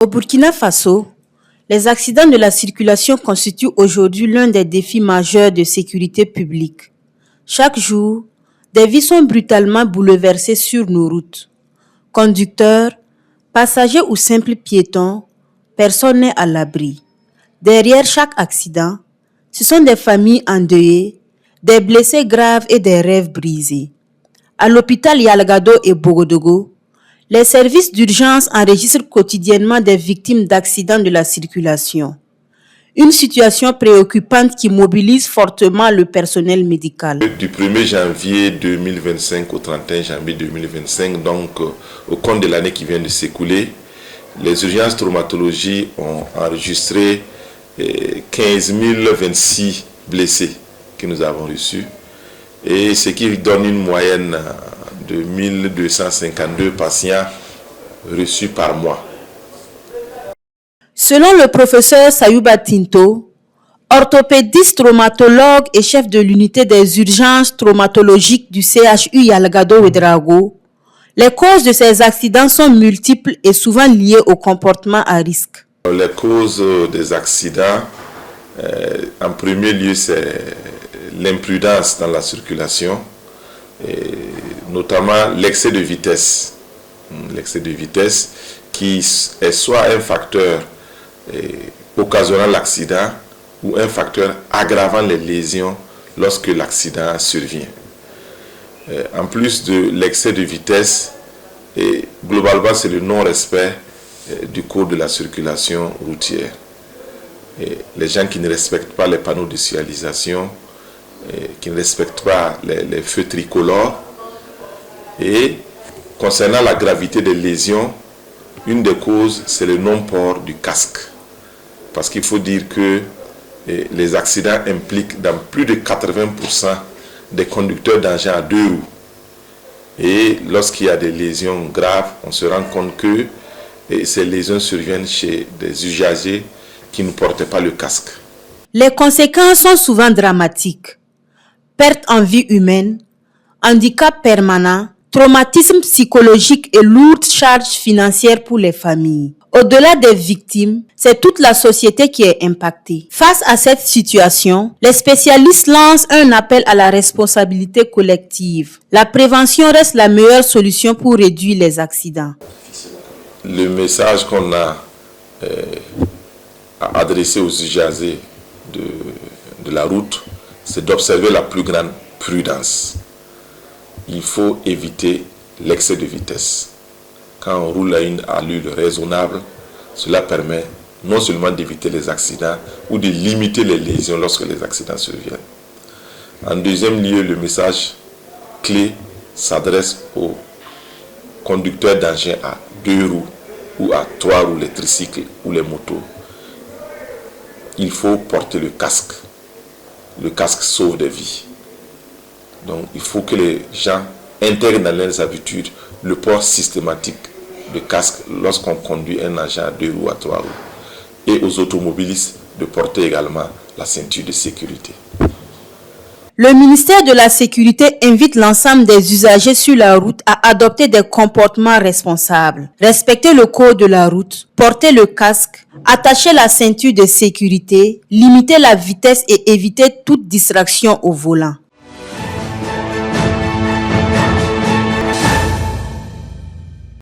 Au Burkina Faso, les accidents de la circulation constituent aujourd'hui l'un des défis majeurs de sécurité publique. Chaque jour, des vies sont brutalement bouleversées sur nos routes. Conducteurs, passagers ou simples piétons, personne n'est à l'abri. Derrière chaque accident, ce sont des familles endeuillées, des blessés graves et des rêves brisés. À l'hôpital Yalgado et Bogodogo, les services d'urgence enregistrent quotidiennement des victimes d'accidents de la circulation. Une situation préoccupante qui mobilise fortement le personnel médical. Du 1er janvier 2025 au 31 janvier 2025, donc au cours de l'année qui vient de s'écouler, les urgences traumatologie ont enregistré 15 026 blessés que nous avons reçus, et ce qui donne une moyenne de 1252 patients reçus par mois. Selon le professeur Sayouba Tinto, orthopédiste traumatologue et chef de l'unité des urgences traumatologiques du CHU Yalgado-Ouedraogo, les causes de ces accidents sont multiples et souvent liées au comportement à risque. Les causes des accidents, en premier lieu, c'est l'imprudence dans la circulation, et notamment l'excès de vitesse. L'excès de vitesse qui est soit un facteur occasionnant l'accident ou un facteur aggravant les lésions lorsque l'accident survient. En plus de l'excès de vitesse, et globalement c'est le non-respect du code de la circulation routière. Et les gens qui ne respectent pas les panneaux de signalisation, qui ne respectent pas les feux tricolores. Et concernant la gravité des lésions, une des causes, c'est le non-port du casque. Parce qu'il faut dire que les accidents impliquent dans plus de 80% des conducteurs d'engins à deux roues. Et lorsqu'il y a des lésions graves, on se rend compte que ces lésions surviennent chez des usagers qui ne portaient pas le casque. Les conséquences sont souvent dramatiques. Perte en vie humaine, handicap permanent, traumatisme psychologique et lourdes charges financières pour les familles. Au-delà des victimes, c'est toute la société qui est impactée. Face à cette situation, les spécialistes lancent un appel à la responsabilité collective. La prévention reste la meilleure solution pour réduire les accidents. Le message qu'on a adressé aux usagers de la route, c'est d'observer la plus grande prudence. Il faut éviter l'excès de vitesse. Quand on roule à une allure raisonnable, cela permet non seulement d'éviter les accidents ou de limiter les lésions lorsque les accidents surviennent. En deuxième lieu, le message clé s'adresse aux conducteurs d'engins à deux roues ou à trois roues, les tricycles ou les motos. Il faut porter le casque. Le casque sauve des vies. Donc il faut que les gens intègrent dans leurs habitudes le port systématique de casque lorsqu'on conduit un engin à deux roues, à trois roues. Et aux automobilistes de porter également la ceinture de sécurité. Le ministère de la Sécurité invite l'ensemble des usagers sur la route à adopter des comportements responsables. Respecter le code de la route, porter le casque, attacher la ceinture de sécurité, limiter la vitesse et éviter toute distraction au volant.